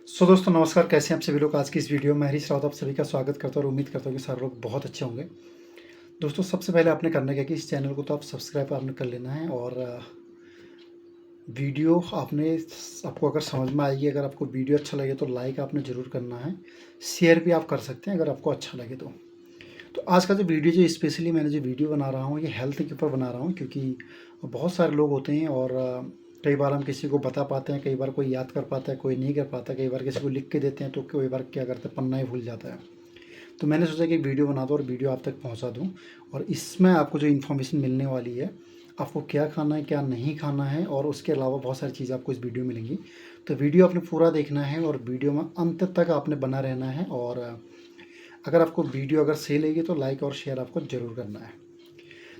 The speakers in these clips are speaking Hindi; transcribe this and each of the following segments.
दोस्तों नमस्कार, कैसे हैं आप सभी लोग। आज की इस वीडियो में हरीश रावत आप सभी का स्वागत करता हूँ और उम्मीद करता हूँ कि सारे लोग बहुत अच्छे होंगे। दोस्तों सबसे पहले आपने करना क्या कि इस चैनल को तो आप सब्सक्राइब आपने कर लेना है और वीडियो आपको अगर समझ में आएगी, अगर आपको वीडियो अच्छा लगे तो लाइक आपने ज़रूर करना है। शेयर भी आप कर सकते हैं अगर आपको अच्छा लगे तो आज का जो वीडियो जो स्पेशली मैंने जो वीडियो बना रहा हूँ ये हेल्थ के ऊपर बना रहा हूँ, क्योंकि बहुत सारे लोग होते हैं और कई बार हम किसी को बता पाते हैं, कई बार कोई याद कर पाता है, कोई नहीं कर पाता, कई बार किसी को लिख के देते हैं तो कई बार क्या करते हैं पन्ना ही भूल जाता है। तो मैंने सोचा कि वीडियो बना दूँ और वीडियो आप तक पहुँचा दूँ और इसमें आपको जो इन्फॉर्मेशन मिलने वाली है, आपको क्या खाना है क्या नहीं खाना है और उसके अलावा बहुत सारी चीज़ें आपको इस वीडियो में मिलेंगी। तो वीडियो आपने पूरा देखना है और वीडियो में अंत तक आपने बना रहना है और अगर आपको वीडियो अगर सही लगी तो लाइक और शेयर आपको ज़रूर करना है।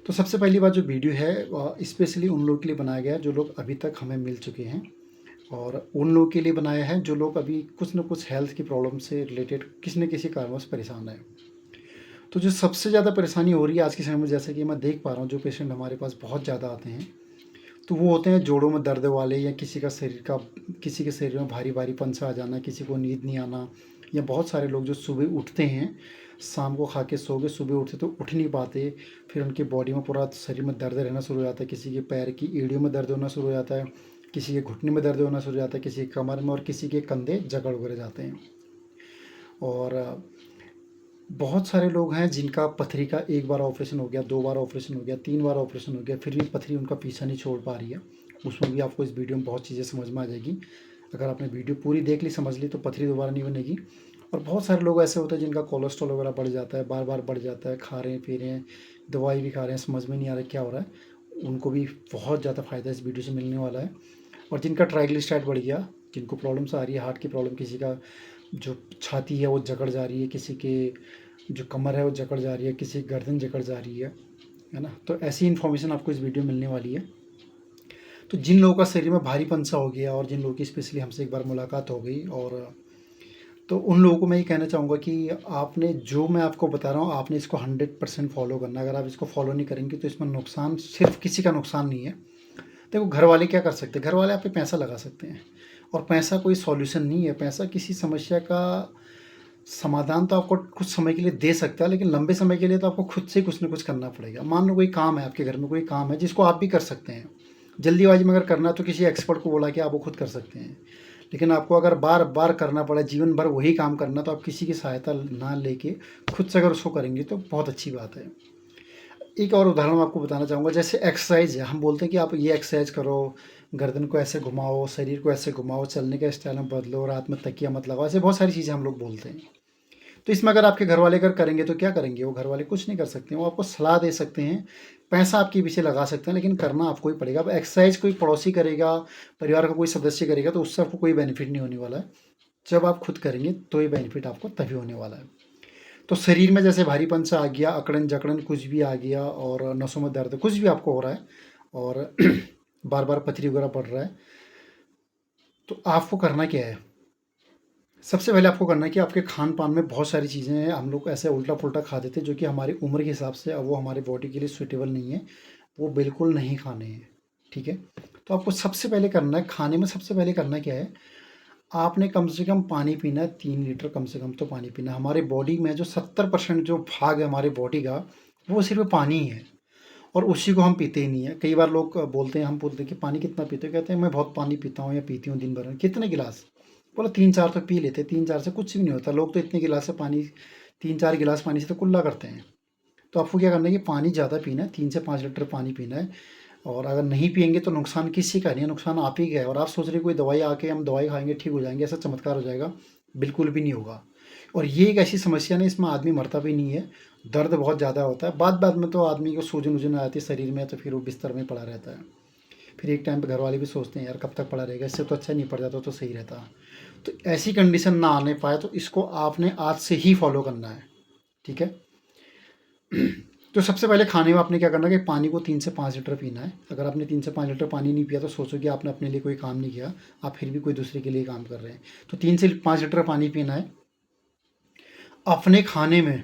तो सबसे पहली बात, जो वीडियो है स्पेशली उन लोगों के लिए बनाया गया है जो लोग अभी तक हमें मिल चुके हैं और उन लोगों के लिए बनाया है जो लोग अभी कुछ न कुछ हेल्थ की प्रॉब्लम से रिलेटेड किसी न किसी कारणों से परेशान है। तो जो सबसे ज़्यादा परेशानी हो रही है आज के समय में, जैसे कि मैं देख पा रहा हूँ जो पेशेंट हमारे पास बहुत ज़्यादा आते हैं, तो वो होते हैं जोड़ों में दर्द वाले, या किसी के शरीर में भारी भारीपन सा आ जाना, किसी को नींद नहीं आना, या बहुत सारे लोग जो सुबह उठते हैं, शाम को खा के सो गए, सुबह उठते तो उठ नहीं पाते, फिर उनकी बॉडी में पूरा शरीर में दर्द रहना शुरू हो जाता है, किसी के पैर की एड़ियों में दर्द होना शुरू हो जाता है, किसी के घुटने में दर्द होना शुरू हो जाता है, किसी के कमर में और किसी के कंधे जकड़ वगैरह जाते हैं। और बहुत सारे लोग हैं जिनका पथरी का एक बार ऑपरेशन हो गया, दो बार ऑपरेशन हो गया, तीन बार ऑपरेशन हो गया, फिर भी पथरी उनका पीछा नहीं छोड़ पा रही है। उसमें भी आपको इस वीडियो में बहुत चीज़ें समझ में आ जाएगी। अगर आपने वीडियो पूरी देख ली, समझ ली, तो पथरी दोबारा नहीं बनेगी। और बहुत सारे लोग ऐसे होते हैं जिनका कोलेस्ट्रॉल वगैरह बढ़ जाता है, बार बार बढ़ जाता है, खा रहे हैं पी रहे हैं, दवाई भी खा रहे हैं, समझ में नहीं आ रहा क्या हो रहा है, उनको भी बहुत ज़्यादा फ़ायदा इस वीडियो से मिलने वाला है। और जिनका ट्राइग्लिसराइड बढ़ गया, जिनको प्रॉब्लम्स आ रही है, हार्ट की प्रॉब्लम, किसी का जो छाती है वो जकड़ जा रही है, किसी के जो कमर है वो जकड़ जा रही है, किसी की गर्दन जकड़ जा रही है ना, तो ऐसी इन्फॉर्मेशन आपको इस वीडियो में मिलने वाली है। तो जिन लोगों का शरीर में भारीपन सा हो गया और जिन लोगों की स्पेशली हमसे एक बार मुलाकात हो गई, और तो उन लोगों को मैं ये कहना चाहूँगा कि आपने जो मैं आपको बता रहा हूँ आपने इसको 100% फॉलो करना है। अगर आप इसको फॉलो नहीं करेंगे तो इसमें नुकसान सिर्फ किसी का नुकसान नहीं है। देखो, घर वाले क्या कर सकते हैं, घर वाले आप पे पैसा लगा सकते हैं और पैसा कोई सॉल्यूशन नहीं है। पैसा किसी समस्या का समाधान तो आपको कुछ समय के लिए दे सकता है, लेकिन लंबे समय के लिए तो आपको खुद से कुछ ना कुछ करना पड़ेगा। मान लो कोई काम है, आपके घर में कोई काम है जिसको आप भी कर सकते हैं, जल्दीबाजी में अगर करना है तो किसी एक्सपर्ट को बोला कि आप वो खुद कर सकते हैं। लेकिन आपको अगर बार बार करना पड़ा, जीवन भर वही काम करना, तो आप किसी की सहायता ना लेके खुद से अगर उसको करेंगे तो बहुत अच्छी बात है। एक और उदाहरण मैं आपको बताना चाहूँगा, जैसे एक्सरसाइज है, हम बोलते हैं कि आप ये एक्सरसाइज करो, गर्दन को ऐसे घुमाओ, शरीर को ऐसे घुमाओ, चलने का स्टाइल में बदलो, रात में तकिया मत लगाओ, ऐसे बहुत सारी चीज़ें हम लोग बोलते हैं। तो इसमें अगर आपके घर वाले अगर करेंगे तो क्या करेंगे, वो घर वाले कुछ नहीं कर सकते, वो आपको सलाह दे सकते हैं, पैसा आपके पीछे लगा सकते हैं, लेकिन करना आपको ही पड़ेगा। अब एक्सरसाइज कोई पड़ोसी करेगा, परिवार का कोई सदस्य करेगा तो उससे आपको कोई बेनिफिट नहीं होने वाला है। जब आप खुद करेंगे तो ये बेनिफिट आपको तभी होने वाला है। तो शरीर में जैसे भारीपन सा आ गया, अकड़न जकड़न कुछ भी आ गया, और नसों में दर्द कुछ भी आपको हो रहा है, और बार बार पथरी वगैरह बढ़ रहा है, तो आपको करना क्या है। सबसे पहले आपको करना है कि आपके खान पान में बहुत सारी चीज़ें हैं, हम लोग ऐसे उल्टा पुल्टा खा देते हैं जो कि हमारी उम्र के हिसाब से अब वो हमारे बॉडी के लिए सूटेबल नहीं है, वो बिल्कुल नहीं खाने हैं। ठीक है, तो आपको सबसे पहले करना है, खाने में सबसे पहले करना क्या है, आपने कम से कम पानी पीना है, 3 लीटर कम से कम तो पानी पीना है। हमारे बॉडी में जो 70% जो भाग है हमारे बॉडी का, वो सिर्फ पानी ही है, और उसी को हम पीते ही नहीं है। कई बार लोग बोलते हैं, हम बोलते हैं कि पानी कितना पीते हो, कहते हैं मैं बहुत पानी पीता हूँ या पीती हूँ दिन भर में। कितने गिलास? बोला 3-4 तो पी लेते, 3-4 से कुछ भी नहीं होता। लोग तो इतने गिलास से पानी, 3-4 गिलास पानी से तो कुल्ला करते हैं। तो आपको क्या करना है कि पानी ज़्यादा पीना है, 3 से 5 लीटर पानी पीना है। और अगर नहीं पिएंगे तो नुकसान किसी का नहीं है, नुकसान आप ही का है। और आप सोच रहे कोई दवाई आके हम दवाई खाएंगे ठीक हो जाएंगे, ऐसा चमत्कार हो जाएगा, बिल्कुल भी नहीं होगा। और ये एक ऐसी समस्या नहीं, इसमें आदमी मरता भी नहीं है, दर्द बहुत ज़्यादा होता है, बाद बाद में तो आदमी को सूजन वूजन आ जाती है शरीर में, तो फिर वो बिस्तर में पड़ा रहता है। फिर एक टाइम पे घर वाले भी सोचते हैं यार कब तक पड़ा रहेगा, इससे तो अच्छा नहीं पड़ जाता तो सही रहता। तो ऐसी कंडीशन ना आने पाए तो इसको आपने आज से ही फॉलो करना है। ठीक है, तो सबसे पहले खाने में आपने क्या करना है कि पानी को 3 से 5 लीटर पीना है। अगर आपने 3 से 5 लीटर पानी नहीं पिया तो सोचो कि आपने अपने लिए कोई काम नहीं किया, आप फिर भी कोई दूसरे के लिए काम कर रहे हैं। तो 3 से 5 लीटर पानी पीना है। अपने खाने में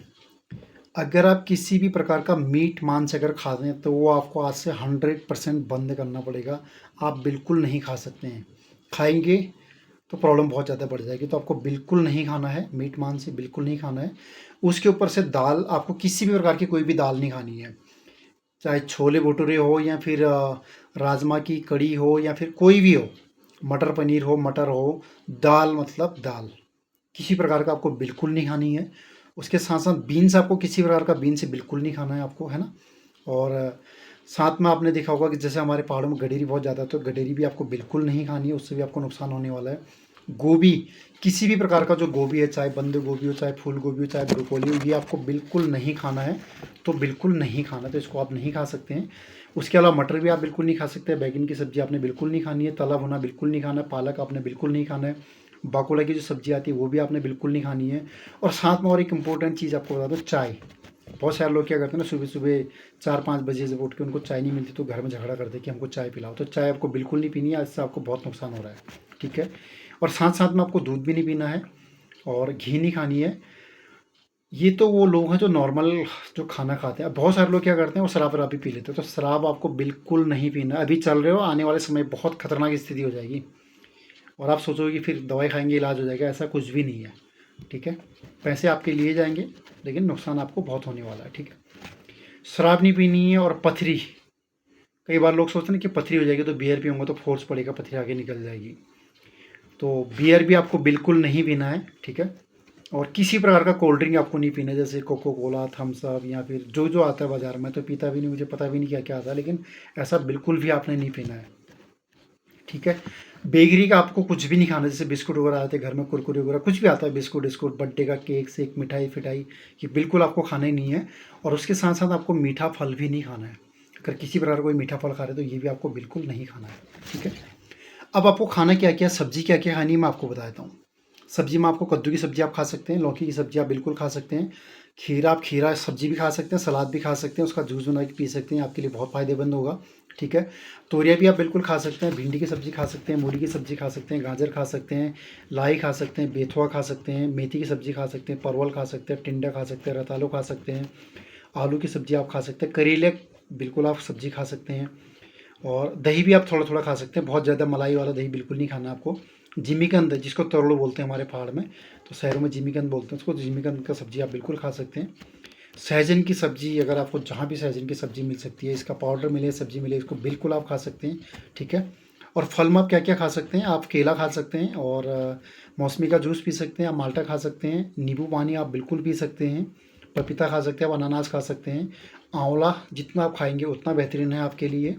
अगर आप किसी भी प्रकार का मीट मांस अगर खा रहे हैं तो वो आपको आज से 100% बंद करना पड़ेगा। आप बिल्कुल नहीं खा सकते हैं। खाएंगे तो प्रॉब्लम बहुत ज़्यादा बढ़ जाएगी। तो आपको बिल्कुल नहीं खाना है, मीट मांस बिल्कुल नहीं खाना है। उसके ऊपर से दाल, आपको किसी भी प्रकार की कोई भी दाल नहीं खानी है, चाहे छोले भटूरे हो या फिर राजमा की कड़ी हो या फिर कोई भी हो, मटर पनीर हो, मटर हो, दाल मतलब दाल किसी प्रकार का आपको बिल्कुल नहीं खानी है। उसके साथ साथ बीन्स, आपको किसी प्रकार का बीन्स बिल्कुल नहीं खाना है आपको, है ना। और साथ में आपने देखा होगा कि जैसे हमारे पहाड़ों में गडेरी बहुत ज़्यादा है, तो गडेरी भी आपको बिल्कुल नहीं खानी है, उससे भी आपको नुकसान होने वाला है। गोभी, किसी भी प्रकार का जो गोभी है, चाहे बंद गोभी हो, चाहे फूल गोभी हो, चाहे ब्रोकोली हो, ये आपको बिल्कुल नहीं खाना है। तो बिल्कुल नहीं खाना, तो इसको आप नहीं खा सकते हैं। उसके अलावा मटर भी आप बिल्कुल नहीं खा सकते, बैगन की सब्ज़ी आपने बिल्कुल नहीं खानी है, तला भुना बिल्कुल नहीं खाना है, पालक आपने बिल्कुल नहीं खाना है, बाकुला की जो सब्ज़ी आती है वो भी आपने बिल्कुल नहीं खानी है। और साथ में और एक इम्पोर्टेंट चीज़ आपको बता दो, चाय। बहुत सारे लोग क्या करते हैं ना, सुबह सुबह 4-5 बजे से उठ के उनको चाय नहीं मिलती तो घर में झगड़ा करते हैं कि हमको चाय पिलाओ। तो चाय आपको बिल्कुल नहीं पीनी है, इससे आपको बहुत नुकसान हो रहा है, ठीक है। और साथ साथ में आपको दूध भी नहीं पीना है और घी नहीं खानी है। ये तो वो लोग हैं जो नॉर्मल जो खाना खाते हैं। अब बहुत सारे लोग क्या करते हैं, वो शराब वराब भी पी लेते हैं। तो शराब आपको बिल्कुल नहीं पीना। अभी चल रहे हो, आने वाले समय बहुत खतरनाक स्थिति हो जाएगी और आप सोचोगे कि फिर दवाई खाएंगे इलाज हो जाएगा, ऐसा कुछ भी नहीं है, ठीक है। पैसे आपके लिए जाएंगे लेकिन नुकसान आपको बहुत होने वाला है, ठीक है। शराब नहीं पीनी है। और पथरी, कई बार लोग सोचते हैं कि पथरी हो जाएगी तो बियर पीऊँगा तो फोर्स पड़ेगा, पथरी आगे निकल जाएगी। तो बियर भी आपको बिल्कुल नहीं पीना है, ठीक है। और किसी प्रकार का कोल्ड ड्रिंक आपको नहीं पीना है, जैसे कोको कोला, थम्स अप या फिर जो जो आता है बाज़ार में, तो पीता भी नहीं, मुझे पता भी नहीं क्या क्या आता है, लेकिन ऐसा बिल्कुल भी आपने नहीं पीना है, ठीक है। बेकरी का आपको कुछ भी नहीं खाना, जैसे बिस्कुट वगैरह आते हैं घर में, कुरकुरे वगैरह कुछ भी आता है, बिस्कुट विस्कुट, बर्थडे का केक सेक, मिठाई फिठाई, ये बिल्कुल आपको खाना ही नहीं है। और उसके साथ साथ आपको मीठा फल भी नहीं खाना है। अगर किसी प्रकार का कोई मीठा फल खा रहे हैं तो ये भी आपको बिल्कुल नहीं खाना है, ठीक है। अब आपको खाना क्या क्या, सब्जी क्या क्या खानी है मैं आपको बता देता हूँ। सब्जी में आपको कद्दू की सब्जी आप खा सकते हैं, लौकी की सब्जी आप बिल्कुल खा सकते हैं, खीरा, आप खीरा सब्जी भी खा सकते हैं, सलाद भी खा सकते हैं, उसका जूस बना के पी सकते हैं, आपके लिए बहुत फ़ायदेमंद होगा, ठीक है। तोरिया भी आप बिल्कुल खा सकते हैं, भिंडी की सब्ज़ी खा सकते हैं, मूली की सब्ज़ी खा सकते हैं, गाजर खा सकते हैं, लाई खा सकते हैं, बेथुआ खा सकते हैं, मेथी की सब्ज़ी खा सकते हैं, परवल खा सकते हैं, टिंडा खा सकते हैं, रतालू खा सकते हैं, आलू की सब्ज़ी आप खा सकते हैं, करेले बिल्कुल आप सब्ज़ी खा सकते हैं। और दही भी आप थोड़ा थोड़ा खा सकते हैं, बहुत ज़्यादा मलाई वाला दही बिल्कुल नहीं खाना आपको। जिमीकंद, जिसको तरोड़ो बोलते हैं हमारे पहाड़ में, तो शहरों में जिमीकंद बोलते हैं उसको, तो जिमीकंद का सब्ज़ी आप बिल्कुल खा सकते हैं। सहजन की सब्ज़ी, अगर आपको जहाँ भी सहजन की सब्ज़ी मिल सकती है, इसका पाउडर मिले, सब्ज़ी मिले, इसको बिल्कुल आप खा सकते हैं, ठीक है। और फल में आप क्या क्या खा सकते हैं, आप केला खा सकते हैं और मौसमी का जूस पी सकते हैं, आप माल्टा खा सकते हैं, नींबू पानी आप बिल्कुल पी सकते हैं, पपीता खा सकते हैं, आप अनानास खा सकते हैं, आंवला जितना आप खाएंगे उतना बेहतरीन है आपके लिए,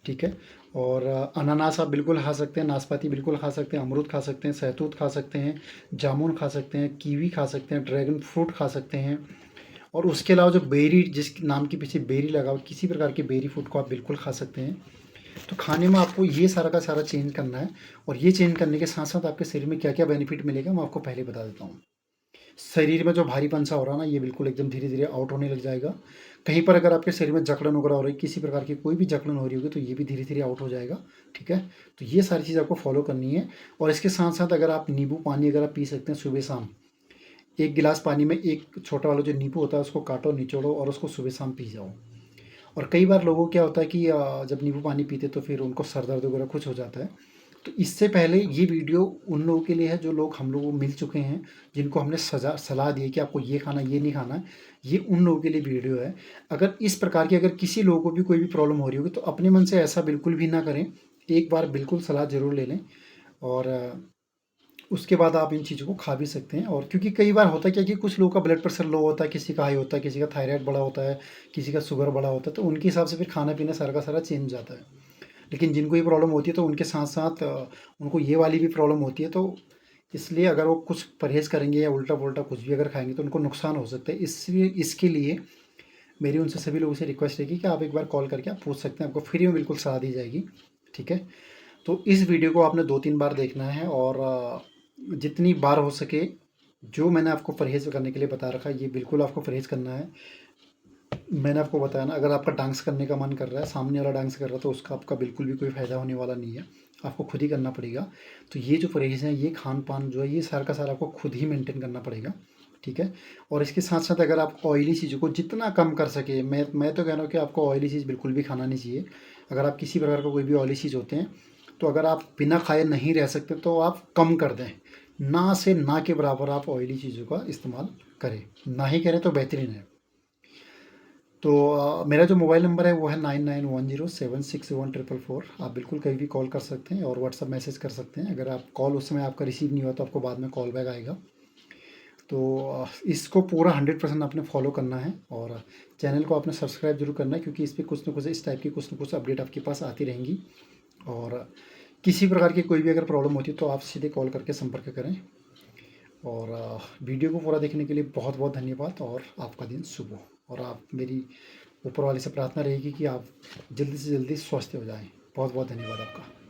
ठीक है। और अनानास आप बिल्कुल खा सकते हैं, नाशपाती बिल्कुल खा सकते हैं, अमरूद खा सकते हैं, सहतूत खा सकते हैं, जामुन खा सकते हैं, कीवी खा सकते हैं, ड्रैगन फ्रूट खा सकते हैं। और उसके अलावा जो बेरी, जिस नाम के पीछे बेरी लगा हो, किसी प्रकार के बेरी फूड को आप बिल्कुल खा सकते हैं। तो खाने में आपको ये सारा का सारा चेंज करना है। और ये चेंज करने के साथ साथ आपके शरीर में क्या क्या बेनिफिट मिलेगा मैं आपको पहले बता देता हूँ। शरीर में जो भारीपन सा हो रहा है ना, ये बिल्कुल एकदम धीरे धीरे आउट होने लग जाएगा। कहीं पर अगर आपके शरीर में जकड़न वगैरह हो रही, किसी प्रकार की कोई भी जकड़न हो रही होगी, तो ये भी धीरे धीरे आउट हो जाएगा, ठीक है। तो ये सारी चीज़ आपको फॉलो करनी है। और इसके साथ साथ अगर आप नींबू पानी अगर आप पी सकते हैं सुबह शाम, एक गिलास पानी में एक छोटा वाला जो नींबू होता है उसको काटो, निचोड़ो और उसको सुबह शाम पी जाओ। और कई बार लोगों को क्या होता है कि जब नींबू पानी पीते तो फिर उनको सर दर्द वगैरह कुछ हो जाता है। तो इससे पहले ये वीडियो उन लोगों के लिए है जो लोग हम लोगों को मिल चुके हैं, जिनको हमने सलाह दी है कि आपको ये खाना ये नहीं खाना है। ये उन लोगों के लिए वीडियो है। अगर इस प्रकार की अगर किसी लोगों को भी कोई भी प्रॉब्लम हो रही होगी तो अपने मन से ऐसा बिल्कुल भी ना करें, एक बार बिल्कुल सलाह ज़रूर ले लें। और उसके बाद आप इन चीज़ों को खा भी सकते हैं। और क्योंकि कई बार होता है क्या कि कुछ लोगों का ब्लड प्रेशर लो होता है, किसी का हाई होता है, किसी का थायराइड बड़ा होता है, किसी का शुगर बड़ा होता है, तो उनके हिसाब से फिर खाना पीना सारा का सारा चेंज हो जाता है। लेकिन जिनको ये प्रॉब्लम होती है तो उनके साथ साथ उनको ये वाली भी प्रॉब्लम होती है, तो इसलिए अगर वो कुछ परहेज़ करेंगे या उल्टा पुल्टा कुछ भी अगर खाएंगे तो उनको नुकसान हो सकता है। इसलिए इसके लिए मेरी उनसे सभी लोगों से रिक्वेस्ट रहेगी कि आप एक बार कॉल करके आप पूछ सकते हैं, आपको फ्री में बिल्कुल सलाह दी जाएगी, ठीक है। तो इस वीडियो को आपने 2-3 बार देखना है। और जितनी बार हो सके जो मैंने आपको परहेज़ करने के लिए बता रखा है, ये बिल्कुल आपको परहेज़ करना है। मैंने आपको बताया ना, अगर आपका डांस करने का मन कर रहा है, सामने वाला डांस कर रहा है, तो उसका आपका बिल्कुल भी कोई फ़ायदा होने वाला नहीं है, आपको खुद ही करना पड़ेगा। तो ये जो परहेज़ हैं, ये खान-पान जो है, ये सारा का सारा आपको खुद ही मेंटेन करना पड़ेगा, ठीक है। और इसके साथ-साथ अगर आप ऑयली चीज़ों को जितना कम कर सकें, मैं तो कह रहा हूँ कि आपको ऑयली चीज़ बिल्कुल भी खाना नहीं चाहिए। अगर आप किसी प्रकार का कोई भी ऑयली चीज़ होते हैं, तो अगर आप बिना खाए नहीं रह सकते तो आप कम कर दें, ना से ना के बराबर आप ऑयली चीज़ों का इस्तेमाल करें, ना ही करें तो बेहतरीन है। तो मेरा जो मोबाइल नंबर है वो है 9910761444। आप बिल्कुल कहीं भी कॉल कर सकते हैं और व्हाट्सअप मैसेज कर सकते हैं। अगर आप कॉल उस समय आपका रिसीव नहीं हुआ तो आपको बाद में कॉल बैक आएगा। तो इसको पूरा 100% आपने फॉलो करना है और चैनल को आपने सब्सक्राइब जरूर करना है, क्योंकि इस पर कुछ ना कुछ इस टाइप की कुछ ना कुछ अपडेट आपके पास आती रहेंगी। और किसी प्रकार की कोई भी अगर प्रॉब्लम होती है तो आप सीधे कॉल करके संपर्क करें। और वीडियो को पूरा देखने के लिए बहुत बहुत धन्यवाद और आपका दिन शुभ हो। और आप मेरी ऊपर वाले से प्रार्थना रहेगी कि आप जल्दी से जल्दी स्वस्थ हो जाएं। बहुत बहुत धन्यवाद आपका।